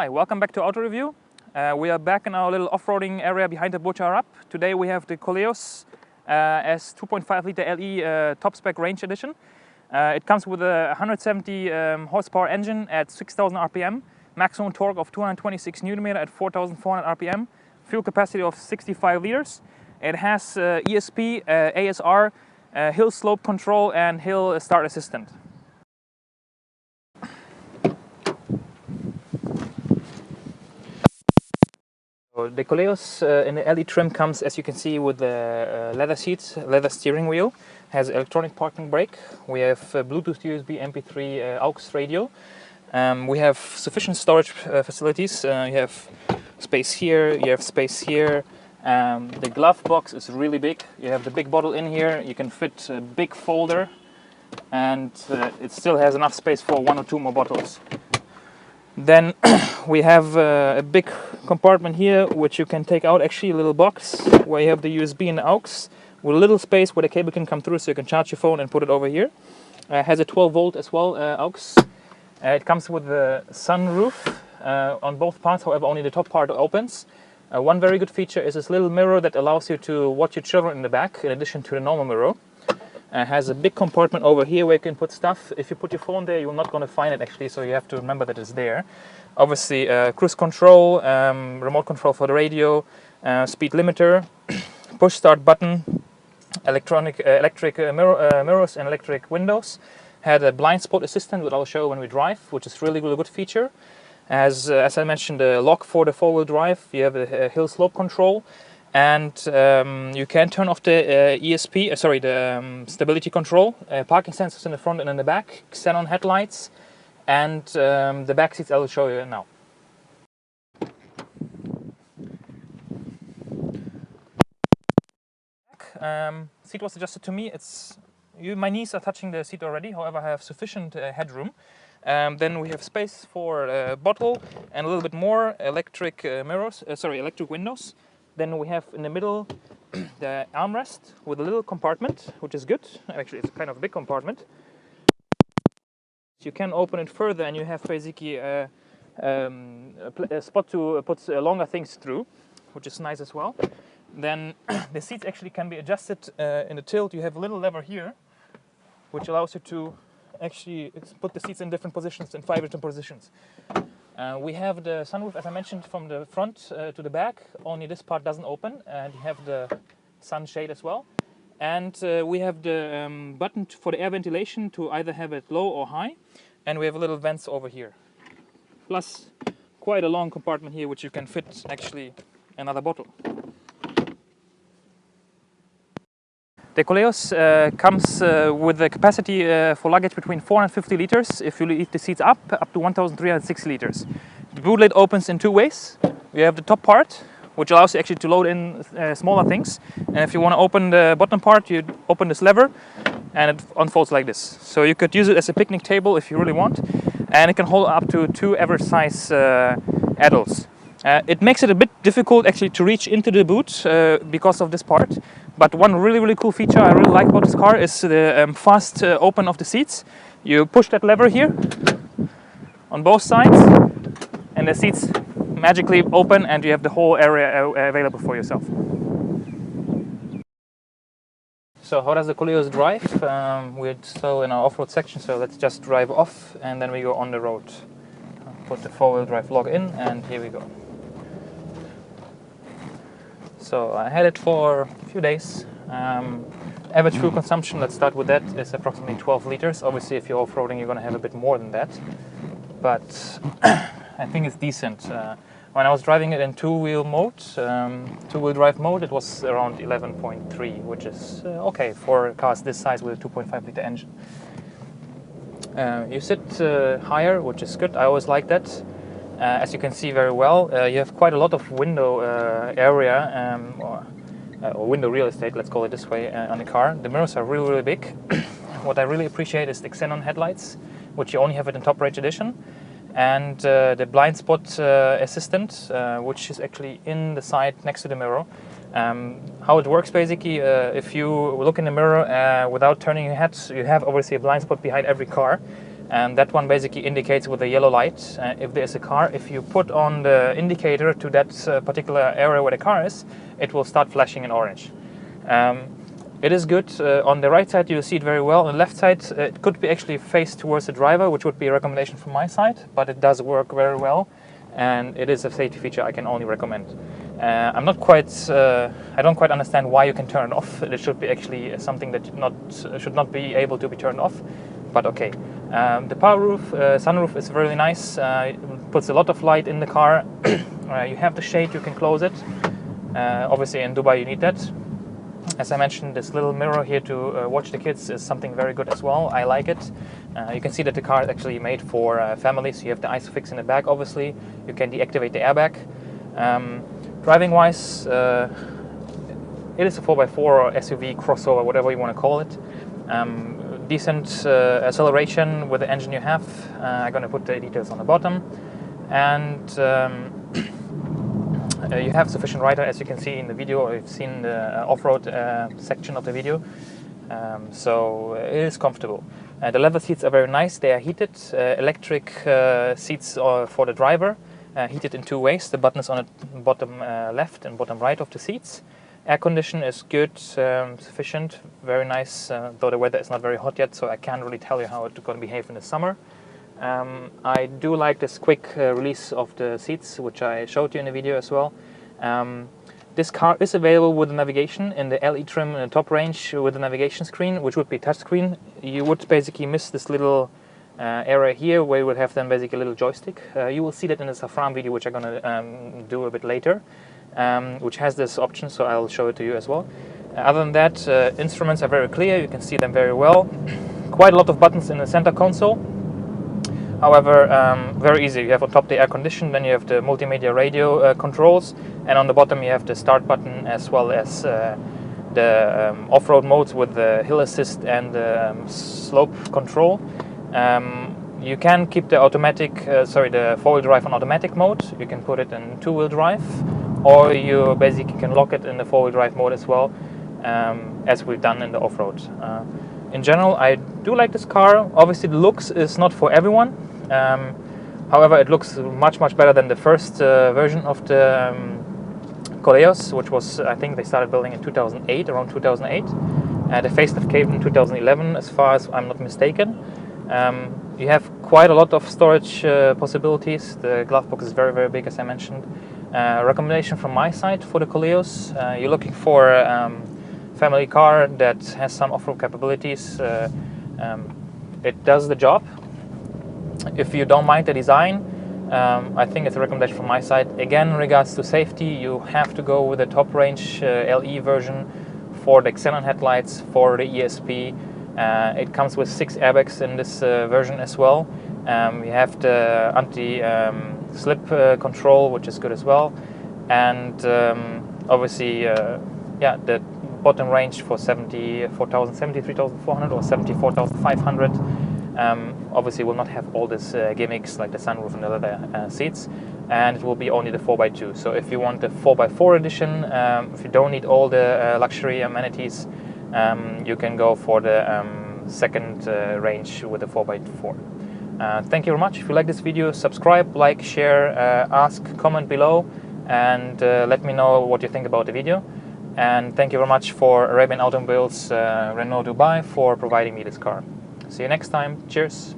Hi, welcome back to AutoReview. We are back in our little off-roading area behind the Bocha. Today we have the Koleos as 2.5L LE top spec range edition. It comes with a 170 horsepower engine at 6,000 RPM, maximum torque of 226 Nm at 4,400 RPM, fuel capacity of 65 liters. It has ESP, ASR, hill slope control and hill start assistant. The Koleos in the LE trim comes, as you can see, with the leather seats, leather steering wheel, has electronic parking brake. We have Bluetooth, USB, MP3, AUX radio. We have sufficient storage facilities. You have space here, you have space here. The glove box is really big. You have the big bottle in here. You can fit a big folder, and it still has enough space for one or two more bottles. Then we have a big compartment here, which you can take out, actually a little box where you have the USB and the AUX with a little space where the cable can come through, so you can charge your phone and put it over here. Has a 12 volt as well, AUX. It comes with the sunroof on both parts, however only the top part opens. One very good feature is this little mirror that allows you to watch your children in the back in addition to the normal mirror. Has a big compartment over here where you can put stuff. If you put your phone there, you're not going to find it actually, so you have to remember that it's there. Obviously cruise control, remote control for the radio, speed limiter, push start button, electric mirrors and electric windows. Had a blind spot assistant, which I'll show when we drive, which is really good feature. As I mentioned, the lock for the four-wheel drive. You have a hill slope control. And you can turn off the the stability control, parking sensors in the front and in the back, xenon headlights, and the back seats I will show you now. Seat was adjusted to me. My knees are touching the seat already, however I have sufficient headroom. Then we have space for a bottle and a little bit more electric electric windows. Then we have in the middle the armrest with a little compartment, which is good. Actually, it's kind of a big compartment. You can open it further, and you have basically a spot to put longer things through, which is nice as well. Then the seats actually can be adjusted in the tilt. You have a little lever here, which allows you to actually put the seats in different positions, in 5 different positions. We have the sunroof, as I mentioned, from the front to the back. Only this part doesn't open, and you have the sunshade as well. And we have the button for the air ventilation to either have it low or high. And we have a little vents over here. Plus, quite a long compartment here, which you can fit actually another bottle. The Koleos comes with a capacity for luggage between 450 liters if you lift the seats up to 1,360 liters. The boot lid opens in two ways. You have the top part, which allows you actually to load in smaller things. And if you want to open the bottom part, you open this lever and it unfolds like this. So you could use it as a picnic table if you really want. And it can hold up to 2 average size adults. It makes it a bit difficult actually to reach into the boot because of this part. But one really cool feature I really like about this car is the fast open of the seats. You push that lever here on both sides, and the seats magically open, and you have the whole area available for yourself. So how does the Koleos drive? We're still in our off-road section, so let's just drive off, and then we go on the road. Put the four-wheel drive lock in, and here we go. So I had it for a few days. Average fuel consumption, let's start with that, is approximately 12 liters. Obviously, if you're off-roading, you're going to have a bit more than that. But I think it's decent. When I was driving it in two-wheel drive mode, it was around 11.3, which is okay for cars this size with a 2.5-liter engine. You sit higher, which is good. I always like that. As you can see very well, you have quite a lot of window area or window real estate, let's call it this way, on the car. The mirrors are really big. What I really appreciate is the xenon headlights, which you only have it in top range edition, and the blind spot assistant, which is actually in the side next to the mirror. How it works basically, if you look in the mirror without turning your head, you have obviously a blind spot behind every car. and that one basically indicates with a yellow light if there's a car. If you put on the indicator to that particular area where the car is, it will start flashing in orange. It is good. On the right side you'll see it very well. On the left side it could be actually faced towards the driver, which would be a recommendation from my side, but it does work very well, and it is a safety feature I can only recommend. I don't quite understand why you can turn it off. It should be actually something that should not be able to be turned off, but okay. The sunroof is really nice. It puts a lot of light in the car. You have the shade, you can close it. Obviously in Dubai you need that. As I mentioned, this little mirror here to watch the kids is something very good as well. I like it. You can see that the car is actually made for families. You have the ISOFIX in the back, obviously. You can deactivate the airbag. Driving wise, it is a 4x4 or SUV, crossover, whatever you want to call it. Decent acceleration with the engine you have. I'm going to put the details on the bottom. And you have sufficient rider, as you can see in the video, or you've seen the off-road section of the video. So it is comfortable. The leather seats are very nice. They are heated. Electric seats for the driver. Heated in two ways. The button is on the bottom left and bottom right of the seats. Air condition is good, sufficient, very nice, though the weather is not very hot yet, so I can't really tell you how it's going to behave in the summer. I do like this quick release of the seats, which I showed you in the video as well. This car is available with the navigation in the LE trim in the top range with the navigation screen, which would be touchscreen. You would basically miss this little area here where you would have then basically a little joystick. You will see that in the Safran video, which I'm going to do a bit later, which has this option, so I'll show it to you as well. Other than that, instruments are very clear, you can see them very well. Quite a lot of buttons in the center console. However, very easy. You have on top the air condition, then you have the multimedia radio controls, and on the bottom you have the start button as well as the off-road modes with the hill assist and the slope control. You can keep the the four-wheel drive on automatic mode. You can put it in two-wheel drive, or you basically can lock it in the four-wheel drive mode as well, as we've done in the off-road. In general, I do like this car. Obviously the looks is not for everyone. However, it looks much better than the first version of the Koleos, which was, I think they started building in 2008, around 2008. The facelift came in 2011, as far as I'm not mistaken. You have quite a lot of storage possibilities. The glove box is very big, as I mentioned. Recommendation from my side for the Koleos: you're looking for family car that has some off-road capabilities. It does the job. If you don't mind the design, I think it's a recommendation from my side. Again, in regards to safety, you have to go with the top range LE version for the xenon headlights, for the ESP. It comes with 6 airbags in this version as well. You have the anti-slip control, which is good as well, and obviously, the bottom range for 73,400 or 74,500 obviously will not have all these gimmicks like the sunroof and the leather seats, and it will be only the 4x2. So if you want the 4x4 edition, if you don't need all the luxury amenities, you can go for the second range with the 4x4. Thank you very much. If you like this video, subscribe, like, share, ask, comment below, and let me know what you think about the video. And thank you very much for Arabian Automobiles Renault Dubai for providing me this car. See you next time. Cheers.